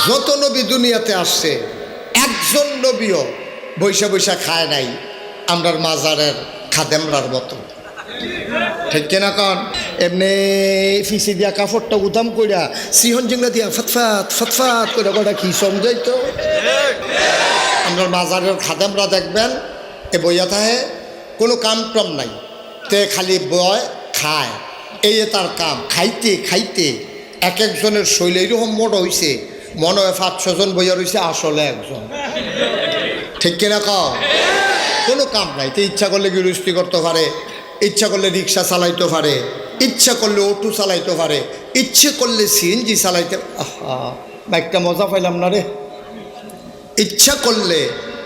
যত নবী দুনিয়াতে আসছে একজন নবীও বৈশা বৈশা খায় নাই আমরার মাজারের খাদেমরার মতো, ঠিক কিনা কন? এমনি ফিসি দিয়া কাপড়টা উদাম কইরা সিহন জিংলা দিয়া ফতফাত ফতফাত করে কটা কি সমঝাইতো। আমরার মাজারের খাদেমরা দেখবেন এ বইয়া থাকে, কোনো কাম টম নাই, তে খালি বয় খায়, এই তার কাম। খাইতে খাইতে এক একজনের শৈল এইরকম মোট হয়েছে, মনে হয় 5-6 জন বইয়া রয়েছে, আসলে একজন, ঠিক কিনা ক? কোনো কাম নাই, তো ইচ্ছা করলে গৃহস্থী করতে পারে, ইচ্ছা করলে রিক্সা চালাইতে পারে, ইচ্ছা করলে অটো চালাইতে পারে, ইচ্ছে করলে সিএনজি চালাইতে। বাইকটা মজা পাইলাম না রে। ইচ্ছা করলে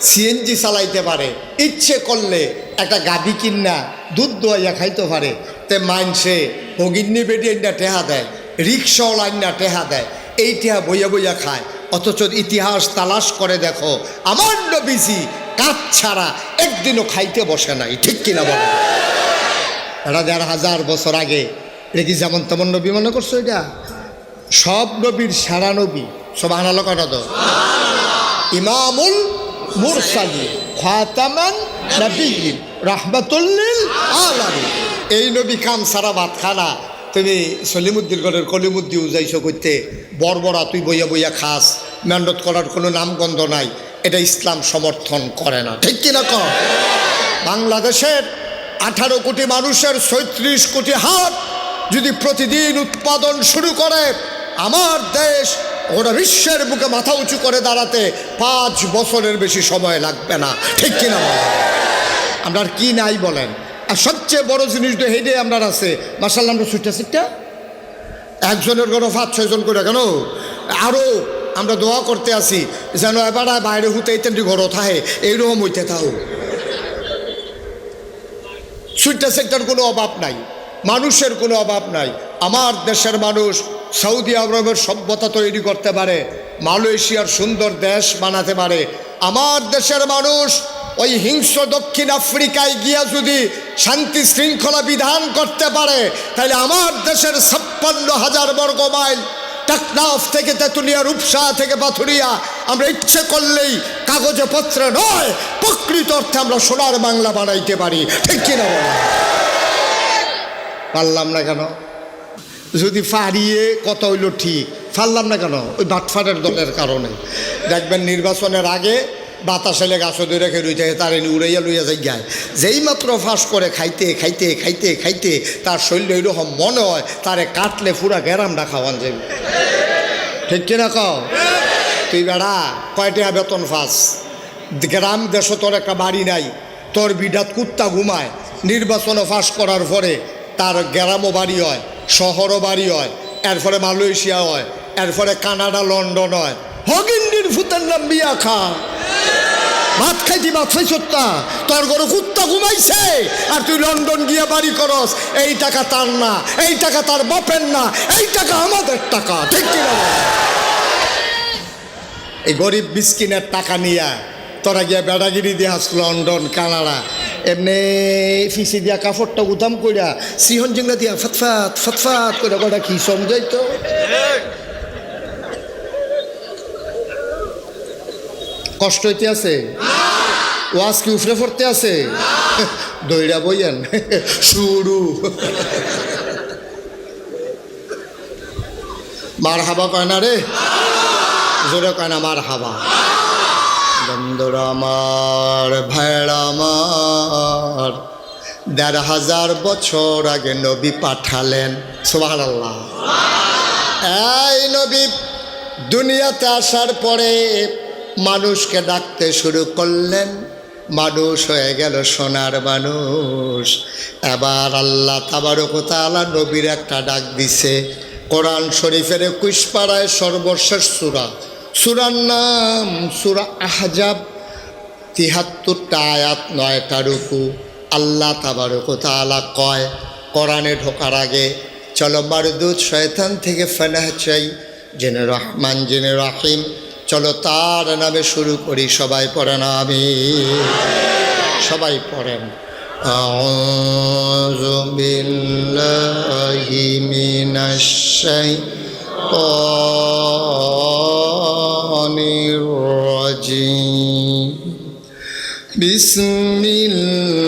সিএনজি চালাইতে পারে, ইচ্ছে করলে একটা গাভী কিনা দুধ দোয়াইয়া খাইতে পারে। তে মাইনসে ভগিন্নি বেডিয়া টেহা দেয়, রিক্সাওয়ালা টেহা দেয়, এই টেহা বইয়া বইয়া খায়। অথচ ইতিহাস তালাশ করে দেখো, আমার নবীজি কাজ ছাড়া একদিনও খাইতে বসে নাই, ঠিক কিনা বলে? এটা 1500 বছর আগে। এটা কি যেমন তেমন নবী মনে করছো? এটা সব নবীর সেরা নবী। সুবহানাল্লাহ কয় না তো? ইমামুল মুরসালিন খাতামান নবিয়্যিন রাহমাতুল লিল আলামিন। এই নবী কাম সারা ভাত খানা। তুমি সলিমুদ্দিন গড়ের কলিমুদ্দি উজাইছো করতে, বর্বরা তুই বইয়া বইয়া খাস, মেহনত করার কোনো নামগন্ধ নাই, এটা ইসলাম সমর্থন করে না, ঠিক কিনা কর? বাংলাদেশের 18 কোটি মানুষের 36 কোটি হাত যদি প্রতিদিন উৎপাদন শুরু করে, আমার দেশ ওরা বিশ্বের বুকে মাথা উঁচু করে দাঁড়াতে 5 বছরের বেশি সময় লাগবে না, ঠিক কিনা? আমরা আর কি নাই বলেন? আর সবচেয়ে বড় জিনিস তো হেডে আমরা আছে, মাশাআল্লাহ, আমরা ছুটটা একজনের ঘরে 5-6 জন করে, কেন আরও আমরা দোয়া করতে আসি যেন এবার বাইরে হুতে ইত্যাদি ঘর থাকে, এইরকম হইতে থাও। সুইটা সেক্টর কোনো অভাব নাই, মানুষের কোনো অভাব নাই। আমার দেশের মানুষ সৌদি আরবের সভ্যতা তৈরি করতে পারে, মালয়েশিয়ার সুন্দর দেশ বানাতে পারে। আমার দেশের মানুষ ওই হিংস্র দক্ষিণ আফ্রিকায় গিয়া যদি শান্তি শৃঙ্খলা বিধান করতে পারে, তাহলে আমার দেশের 56,000 বর্গ মাইল টেকনাফ থেকে তেঁতুলিয়া, রূপসা থেকে পাথুরিয়া, আমরা ইচ্ছে করলেই কাগজে পত্রে নয় প্রকৃত অর্থে আমরা সোনার বাংলা বানাইতে পারি, ঠিক কিনা বলে? পারলাম না কেন? যদি ফারিয়ে কত হইল ঠিক, পারলাম না কেন? ওই বাটফাটের দলের কারণে। দেখবেন নির্বাচনের আগে বাতাসেলে গাছও ধরে রেখে রইতে, তার উড়াইয়া লইয়া যাই গায়, যেই মাত্র ফাঁস করে খাইতে খাইতে খাইতে খাইতে তার শরীর এইরকম মনে হয় তারে কাটলে পুরা গ্যারামটা খাওয়ান যাবে, ঠিক কিনা কও? তুই বেড়া কয়টা বেতন ফাঁস? গ্রাম দেশ তোর একটা বাড়ি নাই, তোর বিডাত কুত্তা ঘুমায়। নির্বাচনে ফাঁস করার পরে তার গ্রামও বাড়ি হয়, শহরও বাড়ি হয়, এরপরে মালয়েশিয়া হয়, এরপরে কানাডা, লন্ডন হয়। হগিন্ডির ফুতের নাম বিয়া খা, ভাত খাইতি ভাত খাইছত্তা, তোর ঘরে কুত্তা ঘুমাইছে আর তুই লন্ডন গিয়ে বাড়ি করস। এই টাকা তার না, এই টাকা তার বাপের না, এই টাকা আমাদের টাকা, ঠিক কিনা? এই গরিব মিসকিনের টাকা নিয়ে তোরা গিয়া বেড়াগিরি দিয়ে হাস লন্ডন, কানাডা, এমনি ফিসি দিয়া কাপড়টা উদাম কইরা সিহন জিংলা দিয়া ফতফাত ফতফাত করে কটা কি সমঝাইতো। কষ্ট হইতে আছে? ওয়াজ কি উফরে পড়তে আছে? দইরা বইয়েন শুরু। মার হাবা কয় না রে, জোরে কয় না মার হাবা। বন্ধুরা আমার, ভাইরা আমার, 1500 বছর আগে নবী পাঠালেন। সুবহানাল্লাহ। এই নবী দুনিয়াতে আসার পরে মানুষকে ডাকতে শুরু করলেন, মানুষ হয়ে গেল সোনার মানুষ। এবার আল্লাহ তাবারক ওয়া তাআলা নবীর একটা ডাক দিছে। কোরআন শরীফের 21 পারায় সর্বশেষ সূরা, সূরার নাম সূরা আহজাব, 73টা আয়াত, 9টা রুকু। আল্লাহ তাবারক ওয়া তাআলা কয়, কোরআনে ঢোকার আগে চলো মারদুদ শয়তান থেকে ফেনাহ চাই, জেনে রহমান জেনে রাহিম, চলো তার নামে শুরু করি। সবাই পড়েন আমিন, সবাই পড়েন। আউযু বিল্লাহি মিনাশ শাইতানির الرجيم بسم الله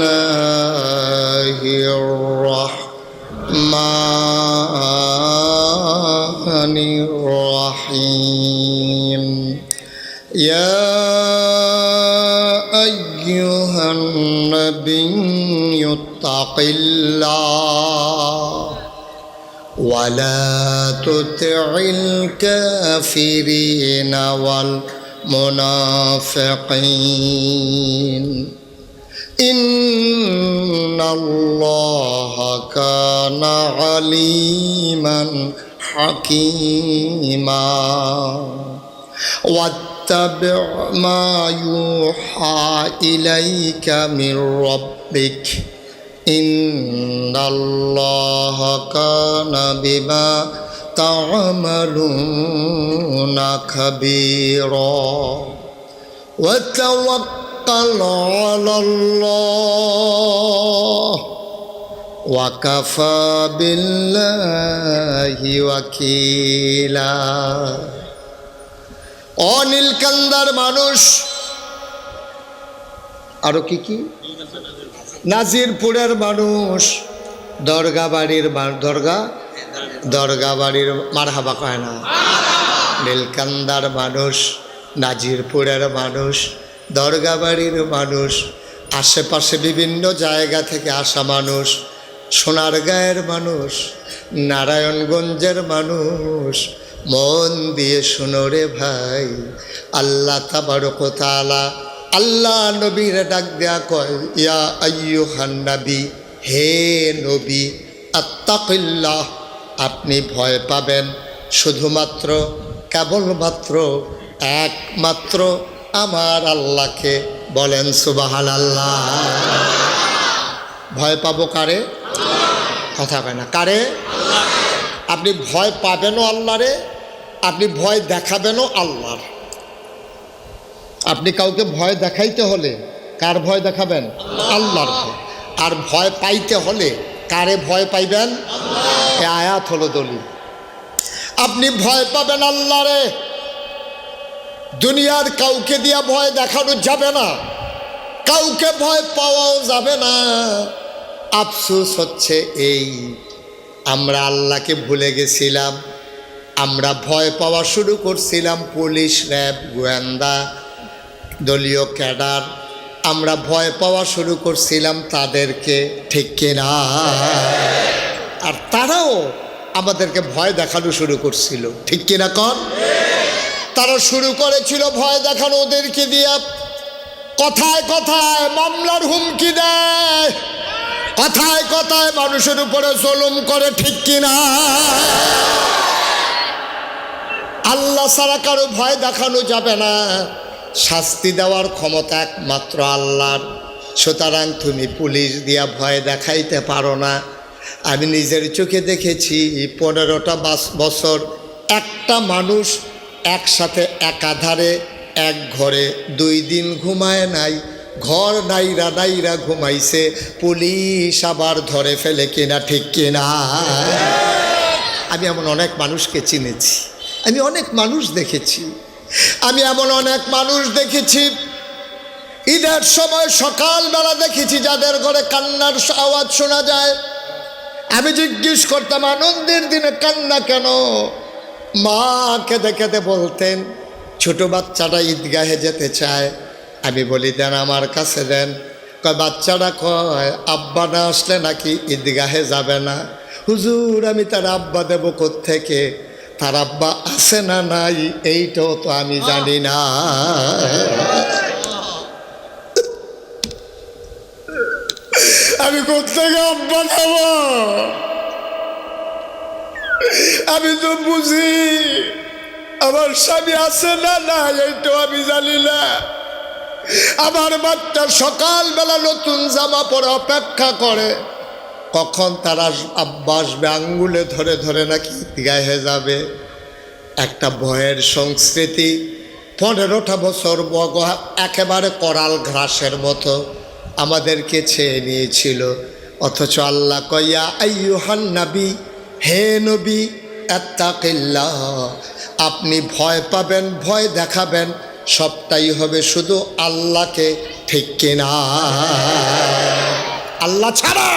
الرحمن الرحيم يا أيها النبي اتق الله ولا تطع الكافرين والمنافقين إن الله كان عليما حكيما واتبع ما يوحى إليك من ربك إن الله كان بما تعملون خبيرا وتوكل على الله وكفى بالله وكيلا অনিল কান্দার মানুষ আরো কি নাজিরপুরের মানুষ দরগা বাড়ির মারহাবা কয় না নীলকান্দার মানুষ নাজিরপুরের মানুষ দরগা বাড়ির মানুষ আশেপাশে বিভিন্ন জায়গা থেকে আসা মানুষ সোনারগাঁয়ের মানুষ নারায়ণগঞ্জের মানুষ মন দিয়ে শুনো রে ভাই আল্লাহ তাবারক ওয়া তাআলা আল্লাহ নবীর ডাক দেয়া কয় ইয়া আইয়ুহান নবী হে নবী আত্তাকিল্লাহ আপনি ভয় পাবেন শুধুমাত্র কেবলমাত্র একমাত্র আমার আল্লাহকে বলেন সুবহানাল্লাহ ভয় পাবো কারে কথা কয় না কারে আপনি ভয় পাবেনও আল্লাহরে আপনি ভয় দেখাবেনও আল্লাহর আপনি কাউকে ভয় দেখাইতে হলে কার ভয় দেখাবেন আল্লাহর ভয় আর ভয় পাইতে হলে কারে ভয় পাইবেন এই আয়াত হলো দলিল আপনি ভয় পাবেন আল্লাহরে দুনিয়ার কাউকে দিয়া ভয় দেখানো যাবে না কাউকে ভয় পাওয়াও যাবে না আফসোস হচ্ছে এই আমরা আল্লাহকে ভুলে গেছিলাম আমরা ভয় পাওয়া শুরু করছিলাম পুলিশ র্যাব গোয়েন্দা দলীয় ক্যাডার আমরা ভয় পাওয়া শুরু করছিলাম তাদেরকে ঠিক কিনা আর তারাও আমাদেরকে ভয় দেখানো শুরু করছিল ঠিক কিনা কন তারা শুরু করেছিল ভয় দেখানো ওদেরকে দিয়া কথায় কথায় মামলার হুমকি দেয় কথায় কথায় মানুষের উপরে জুলুম করে ঠিক কিনা আল্লাহ ছাড়া কারো ভয় দেখানো যাবে না শাস্তি দেওয়ার ক্ষমতা একমাত্র আল্লাহর সুতরাং তুমি পুলিশ দিয়া ভয় দেখাইতে পারো না আমি নিজের চোখে দেখেছি 15টা বছর একটা মানুষ একসাথে একাধারে এক ঘরে 2 দিন ঘুমায় নাই ঘর নাইরা নাইরা ঘুমাইছে পুলিশ আবার ধরে ফেলে কিনা ঠিক কিনা আমি এমন অনেক মানুষকে চিনেছি আমি অনেক মানুষ দেখেছি আমি এমন অনেক মানুষ দেখেছি ঈদের সময় সকালবেলা দেখেছি যাদের ঘরে কান্নার আওয়াজ শোনা যায় আমি জিজ্ঞেস করতাম আনন্দের দিনে কান্না কেন মা কেঁদে কেঁদে বলতেন ছোট বাচ্চাটা ঈদগাহে যেতে চায় আমি বলি দেন আমার কাছে দেন কয় বাচ্চাটা কয় আব্বা না আসলে নাকি ঈদগাহে যাবে না হুজুর আমি তার আব্বা দেব কোত্থেকে তার আব্বা আছে না নাই এইটাও তো আমি জানি না আমি কোত্থেকে আব্বা দেব আমি তো বুঝি আমার স্বামী আছে না না এইটাও আমি জানি না আমার বাচ্চা সকালবেলা নতুন জামা পরে অপেক্ষা করে কখন তারা আব্বা আসবে আঙ্গুলে ধরে ধরে নাকি ঈদগাহে যাবে একটা ভয়ের সংস্কৃতি 15টা বছর একেবারে করাল ঘাসের মতো আমাদেরকে ছেয়ে নিয়েছিল অথচ আল্লাহ কয়া আইয়ুহান নবী হে নবী আত্তাকিল্লাহ আপনি ভয় পাবেন, ভয় দেখাবেন, সবটাই হবে শুধু আল্লাহকে, ঠিক কিনা? আল্লাহ ছাড়া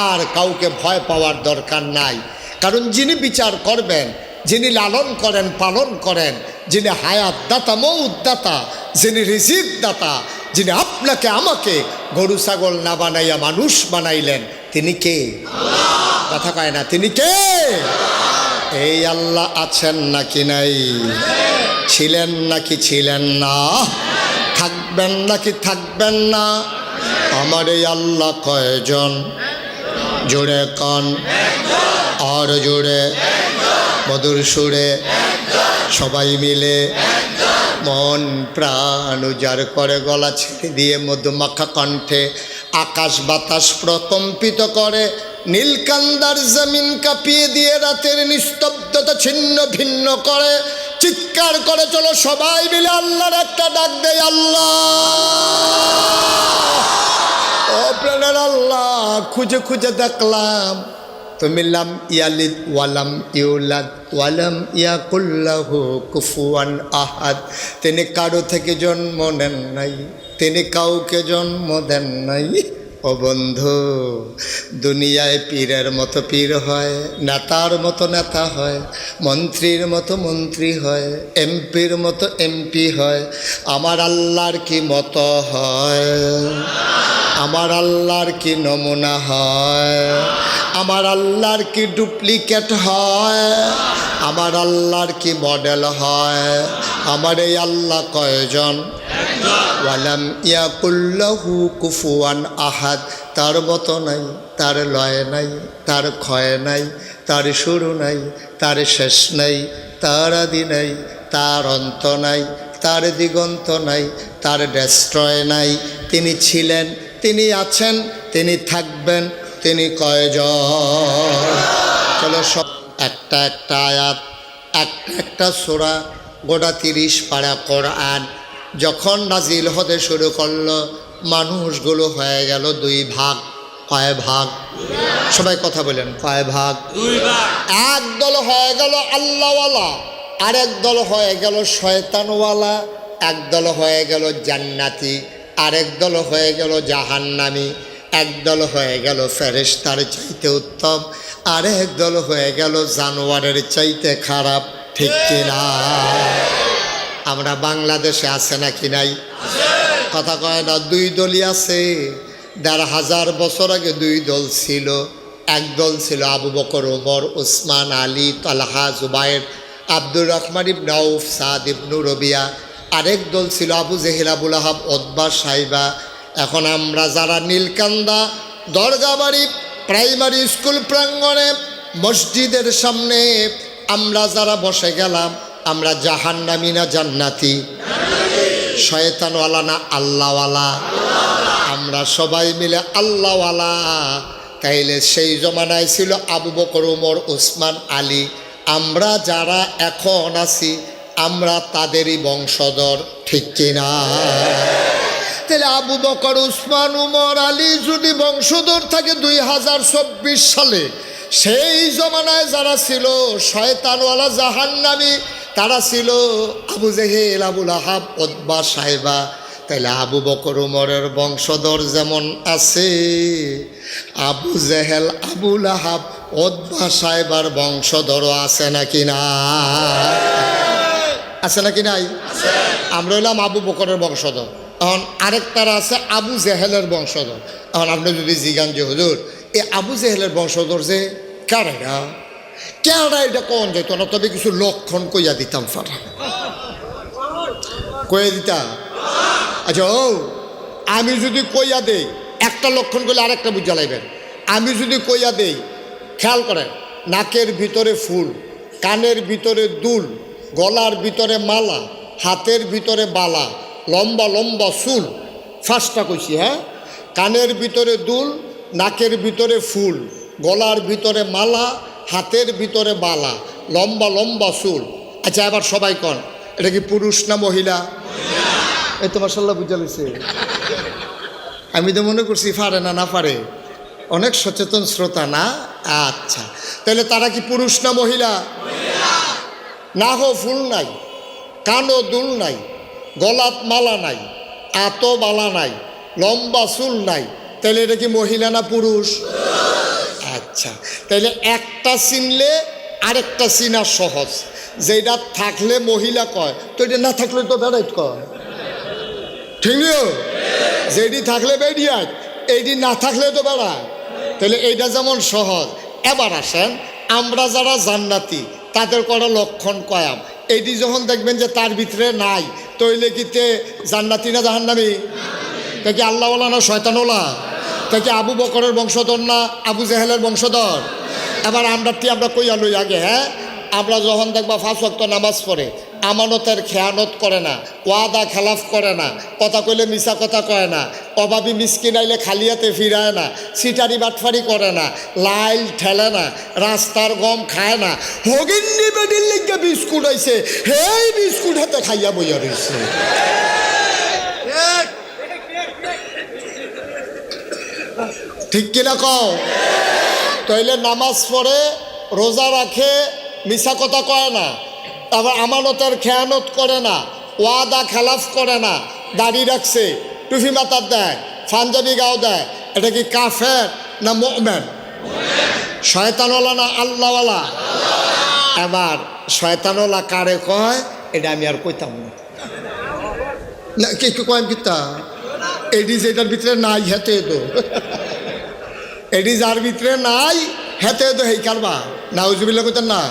আর কাউকে ভয় পাওয়ার দরকার নাই। কারণ যিনি বিচার করবেন, যিনি লালন করেন, পালন করেন, যিনি হায়াত দাতা, মৌত দাতা, যিনি রিজিক দাতা, যিনি আপনাকে আমাকে গরু ছাগল না বানাইয়া মানুষ বানাইলেন, তিনি কে? কথা কয় না, তিনি কে? এই আল্লাহ আছেন নাকি নাই? ছিলেন নাকি ছিলেন না? থাকবেন নাকি থাকবেন না? আমার এই আল্লাহ কয়জন? জোরে কন, আর জোরে, মধুর সুরে, সবাই মিলে মন প্রাণ উজাড় করে গলা ছেড়ে দিয়ে মধুমাখা কণ্ঠে আকাশ বাতাস প্রকম্পিত করে, নীলকান্দার জমিন কাঁপিয়ে দিয়ে রাতের নিস্তব্ধতা ছিন্ন ভিন্ন করে, চিৎকার করে চলো সবাই মিলে আল্লাহর একটা ডাক দেয়, আল্লাহ। ও প্রাণের আল্লাহ, খুঁজে খুঁজে দেখলাম তুমি লাম ইয়ালিদ ওয়ালাম ইউলাদ ওয়ালাম ইয়াকুল্লাহু কুফুয়ান আহাদ। তিনি কারো থেকে জন্ম নেন নাই, তিনি কাউকে জন্ম দেন নাই। ও বন্ধু, দুনিয়ায় পীরের মতো পীর হয়, নেতার মতো নেতা হয়, মন্ত্রীর মতো মন্ত্রী হয়, এমপির মতো এমপি হয়। আমার আল্লাহর কি মতো হয়? আমার আল্লাহর কি নমুনা হয়? আমার আল্লাহর কি ডুপ্লিকেট হয়? আমার আল্লাহর কি মডেল হয়? আমার এই আল্লাহ কয়জন? ওয়ালাম ইয়াকুল্লাহু কুফুয়ান আহাদ। তার মতো নাই, তার লয় নাই, তার ক্ষয় নাই, তার শুরু নাই, তার শেষ নাই, তার আদি নাই, তার অন্ত নাই, তার দিগন্ত নাই, তার ডেস্ট্রয় নাই। তিনি ছিলেন, তিনি আছেন, তিনি থাকবেন, তিনি কয়জন? চলো সব একটা একটা আয়াত, একটা একটা সূরা, গোটা 30 পারা কোরআন যখন নাজিল হতে শুরু করলো, মানুষগুলো হয়ে গেল দুই ভাগ। কয় ভাগ? সবাই কথা বলেন, কয় ভাগ? এক দল হয়ে গেল আল্লাহওয়ালা, আরেক দল হয়ে গেল শয়তানওয়ালা, এক দল হয়ে গেল জান্নাতি, আরেক দল হয়ে গেল জাহান্নামী, এক দল হয়ে গেল ফেরেশতার চাইতে উত্তম, আরেক দল হয়ে গেল জানোয়ারের চাইতে খারাপ, ঠিক কিনা? আমরা বাংলাদেশে আছে নাকি নাই? কথা কয় না? দুই দলই আছে। ১৫০০ বছর আগে দুই দল ছিল। এক দল ছিল আবু বকর, ওমর, উসমান, আলী, তালহা, জুবায়ের, আব্দুর রহমান ইবনে আউফ, সাদ ইবনু রবিয়া। আরেক দল ছিল আবু জেহেল, আবুল আহাব, ওতবা, সাইবা। এখন আমরা যারা নীলকান্দা দরগাবাড়ি প্রাইমারি স্কুল প্রাঙ্গণে মসজিদের সামনে আমরা যারা বসে গেলাম, আমরা জাহান্নামী না জান্নাতি? শয়তানওয়ালা না আল্লাহওয়ালা? আমরা সবাই মিলে আল্লাহওয়ালা। তাইলে সেই জমানায় ছিল আবু বকর, ওমর, উসমান, আলী। আমরা যারা এখন আছি আমরা তাদেরই বংশধর, ঠিক কিনা? তাহলে আবু বকর, উসমান, উমর, আলী যদি বংশধর থাকে 2024 সালে, সেই জমানায় যারা ছিল শয়তানওয়ালা জাহান্নামী, তারা ছিল আবু জেহেল, আবুল আহাব, ওতবা, সাইবা। তাহলে আবু বকর, উমরের বংশধর যেমন আছে, আবু জেহেল, আবুল আহাব, ওতবা, সাইবার বংশধরও আছে নাকি না? আছে নাকি নাই? আমরা হইলাম আবু বকরের বংশধর। এখন আরেকটারা আছে আবু জেহেলের বংশধর। এখন আপনি যদি জিজ্ঞান যে হুজুর, এই আবু জেহেলের বংশধর যে কারা, কেরা, এটা কোন যেত না, তবে কিছু লক্ষণ কইয়া দিতাম, ফারা কইয়া দিতাম। আচ্ছা, ও আমি যদি কইয়া দেই একটা লক্ষণ করলে আরেকটা বুঝা লাগবেন। আমি যদি কইয়া দেই, খেয়াল করেন, নাকের ভিতরে ফুল, কানের ভিতরে দুল, গলার ভিতরে মালা, হাতের ভিতরে বালা, লম্বা লম্বা চুল। ফার্স্টটা কইছি, হ্যাঁ? কানের ভিতরে দুল, নাকের ভিতরে ফুল, গলার ভিতরে মালা, হাতের ভিতরে বালা, লম্বা লম্বা চুল। আচ্ছা, এবার সবাই কন, এটা কি পুরুষ না মহিলা? এই তো মাশাআল্লাহ বুঝা লইছে। আমি তো মনে করছি পারে না, না পারে। অনেক সচেতন শ্রোতা না? আচ্ছা, তাহলে তারা কি পুরুষ না মহিলা? নাহো ফুল নাই, কানো দুল নাই, গলাত মালা নাই, আতো বালা নাই, লম্বা চুল নাই, তাহলে এটা কি মহিলা না পুরুষ? আচ্ছা, তাহলে একটা চিনলে আরেকটা চিনা সহজ। যেটা থাকলে মহিলা কয়, তো এটা না থাকলে তো বেড়াইত কয়, ঠিক নিও? যেটি থাকলে বেড়িয়াত, এইটি না থাকলে তো বেড়ায়। তাহলে এইটা যেমন সহজ। এবার আসেন, আমরা যারা জান্নাতি তাদের করা লক্ষণ কয়াম, এইটি যখন দেখবেন যে তার ভিতরে নাই, তৈলে কিতে জান্নাতি না জাহান্নামী? তা কি আল্লাহওয়ালা না শয়তানওয়ালা? তা কি আবু বকরের বংশধর না আবু জেহেলের বংশধর? এবার আমরা কইয়া লই আগে। হ্যাঁ, আমরা যখন দেখবা 5 ওয়াক্ত নামাজ পড়ে, আমানতের খেয়ানত করে না, ওয়াদা খেলাফ করে না, কথা কইলে মিছা কথা কয় না, অভাবী মিসকিন আইলে খালিয়াতে ফিরায় না, সিটারি বাটফারি করে না, লাইল ঠেলে না, রাস্তার গম খায় না, হগিন্নি বেডির লিগে বিস্কুট আইছে, হেই বিস্কুট হাতে খাইয়া বইয়া রয়েছে। ঠিক কিনা কও? তাইলে নামাজ পড়ে, রোজা রাখে, মিছা কথা কয় না, তারপর আমানতের খেয়ানত করে না, ওয়াদা খেলাফ করে না, দাড়ি রাখছে, টুপি মাথার দেয়, পাঞ্জাবি গাও দেয়, এটা কি কাফের না মুমিন? শয়তানওয়ালা না আল্লাহওয়ালা? এবার শয়তানওয়ালা কারে কয় এটা আমি আর কইতাম না, কে কয়েম কিতা এডি যেটার ভিতরে নাই হেতে তো, এডি যার ভিতরে নাই হেতে তো হেই কারবা নাউজুবিল্লাহ কইতেন না।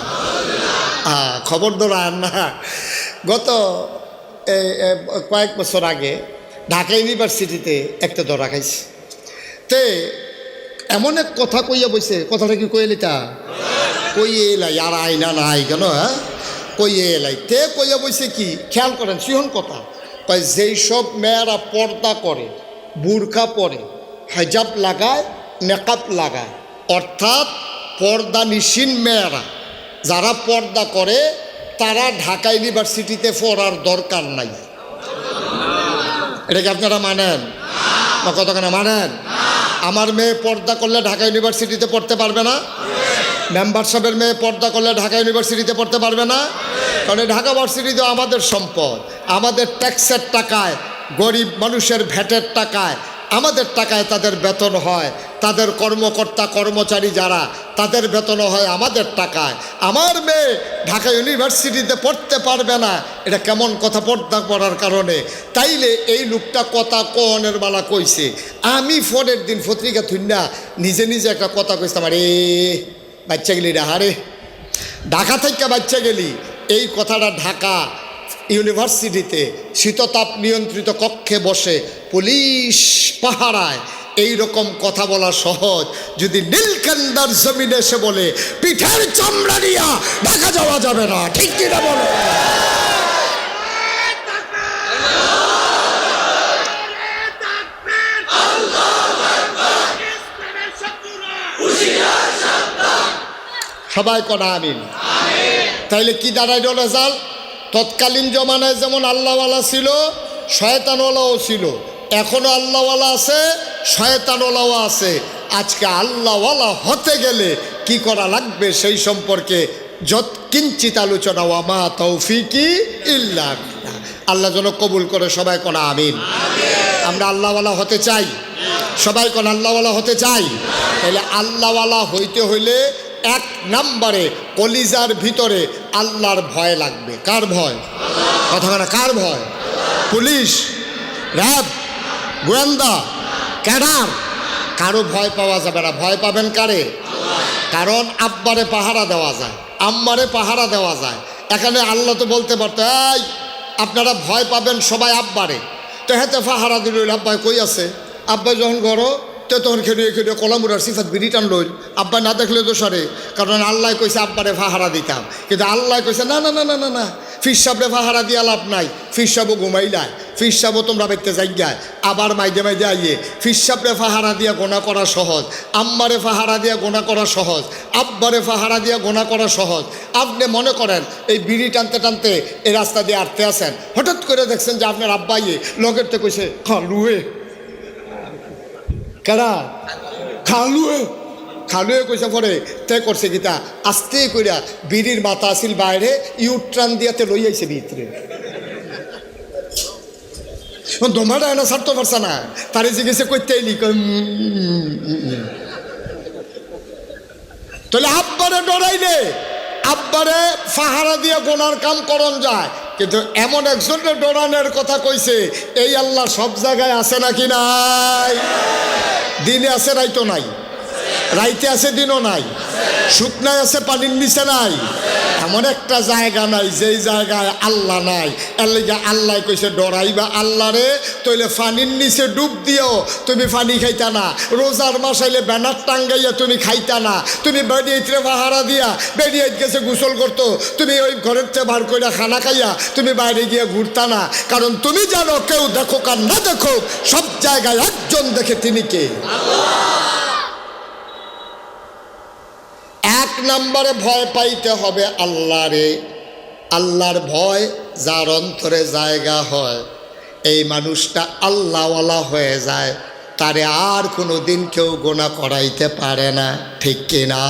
খবর দৌড়ান না। গত কয়েক বছর আগে ঢাকা ইউনিভার্সিটিতে একটা ধরা খাইছে, তে এমন এক কথা কইয়া বইছে, কথাটা কি কইয়া লিতা? কইয়ে এলাই, আর আইনা নাই কেন? হ্যাঁ, কইয়ে এলাই। তে কইয়া বইছে কি, খেয়াল করেন সিহন কথা কয়, যেই সব মেয়েরা পর্দা করে, বুরকা পরে, হেজাব লাগায়, নেকাব লাগায়, অর্থাৎ পর্দা নিশিন মেয়েরা যারা পর্দা করে তারা ঢাকা ইউনিভার্সিটিতে পড়ার দরকার নাই। এটা কি আপনারা মানেন না? কতখানা মানেন? আমার মেয়ে পর্দা করলে ঢাকা ইউনিভার্সিটিতে পড়তে পারবে না? মেম্বার সাহেবের মেয়ে পর্দা করলে ঢাকা ইউনিভার্সিটিতে পড়তে পারবে না? কারণ ঢাকা ভার্সিটি তো আমাদের সম্পদ, আমাদের ট্যাক্সের টাকায়, গরিব মানুষের ভ্যাটের টাকায়, আমাদের টাকায় তাদের বেতন হয়, তাদের কর্মকর্তা কর্মচারী যারা তাদের বেতন হয় আমাদের টাকায়। আমার মেয়ে ঢাকা ইউনিভার্সিটিতে পড়তে পারবে না, এটা কেমন কথা? পর্দা করার কারণে। তাইলে এই লোকটা কথা কনের বালা কইছে। আমি ফোনের দিন পত্রিকা থুইনা নিজে নিজে একটা কথা কইতাম, আরে বাচ্চা গেলি রে, হারে ঢাকা থেকে বাচ্চা গেলি। এই কথাটা ঢাকা ইউনিভার্সিটিতে শীততাপ নিয়ন্ত্রিত কক্ষে বসে পুলিশ পাহারায় এই রকম কথা বলা সহজ, যদি নীলকান্দার জমিনে এসে বলে পিঠের চামড়া নিয়া ঢাকা যাওয়া যাবে না, ঠিক কিনা বলো? সবাই কনা আমিন। তাইলে কি দাঁড়াইল রেজাল্ট? তৎকালীন জমানায় যেমন আল্লাহওয়ালা ছিল, শয়তানওয়ালাও ছিল, এখনো আল্লাহওয়ালা আছে, শয়তানওয়ালাও আছে। আজকে আল্লাহওয়ালা হতে গেলে কি করা লাগবে সেই সম্পর্কে কিঞ্চিত আলোচনা। ওয়ামা তৌফিকি ইল্লা বিল্লাহ। আল্লাহ যেন কবুল করে। সবাই কোন আমিন। আমরা আল্লাহওয়ালা হতে চাই, সবাই কোন আল্লাহওয়ালা হতে চাই। তাহলে আল্লাহওয়ালা হইতে হইলে এক নম্বরে কলিজার ভিতরে আল্লাহর ভয় লাগবে। কার ভয়? কথা না, কার ভয়? পুলিশ, র্যাব, গোয়েন্দা, ক্যাডার, কারো ভয় পাওয়া যাবে না। ভয় পাবেন কারে? কারণ আব্বারে পাহারা দেওয়া যায়, আম্মারে পাহারা দেওয়া যায়। এখানে আল্লাহ তো বলতে পারতো এই আপনারা ভয় পাবেন সবাই আব্বারে, তো হেতে পাহারা দিল। আব্বাই কই আছে? আব্বাই যখন গড় তো তখন খেলিয়ে খেলিয়ে কলামুরার সিফাত বিরিটান লইল। আব্বা না দেখলে তো সারে, কারণ আল্লাহ কইছে আব্বারে পাহারা দিতাম, কিন্তু আল্লাহ কইছে না না না না না না, ফির সাবরে পাহারা দিয়া লাভ নাই। ফির সাবও ঘুমাইলায়, ফির সাবও তোমরা বেরতে যাইগায়, আবার মাইদে মাইদে আইয়ে ফির সাবরে পাহারা দিয়া গোনা করা সহজ, আম্মারে পাহারা দিয়া গোনা করা সহজ, আব্বারে পাহারা দিয়া গোনা করা সহজ। আপনি মনে করেন এই বিড়ি টানতে টানতে এই রাস্তা দিয়ে আটতে আসেন, হঠাৎ করে দেখছেন যে আপনার আব্বাইয়ে লগের তো কইছে খালুয়ে, কেডা খালুয়ে, খালুয়ে কইসা পরে তে করছে গীতা আস্তে কইরা বিড়ির মাথা আসিল বাইরে ইউট্রান দিয়াতে লই আইছে ভিতরে দমাটা এনা ছাড়তে পারছে না তারে জিজ্ঞেসে করতে এলি তাহলে আব্বারে ডরাইলে আব্বারে পাহারা দিয়ে গোনার কাম করন যায়, কিন্তু এমন একজনের ডরানোর কথা কইছে এই আল্লাহ সব জায়গায় আছে নাকি নাই? দিনে আছে রাইতো নাই, রাইতে আছে দিনও নাই, শুকনায় আছে পানির নিচে নাই, এমন একটা জায়গা নাই যেই জায়গায় আল্লাহ নাই। এর লেগে আল্লাহ কইছে ডরাইবা আল্লাহ রে, তইলে পানির নিচে ডুব দিও তুমি পানি খাইতা না, রোজার মাস আইলে ব্যানার টাঙ্গাইয়া তুমি খাইতা না, তুমি বেরিয়েতে পাহারা দিয়া বেরিয়ে গেছে গোসল করতো, তুমি ওই ঘরের চেয়ে বার করে খানা খাইয়া তুমি বাইরে গিয়ে ঘুরতা না, কারণ তুমি জানো কেউ দেখো আর না দেখো সব জায়গায় একজন দেখে, তিনি কে? এক নম্বরে ভয় পাইতে হবে আল্লাহরে। আল্লাহর ভয় যার অন্তরে জায়গা হয় এই মানুষটা আল্লাহওয়ালা হয়ে যায়, তারে আর কোনো দিন কেউ গোনা করাইতে পারে না, ঠিক কিনা?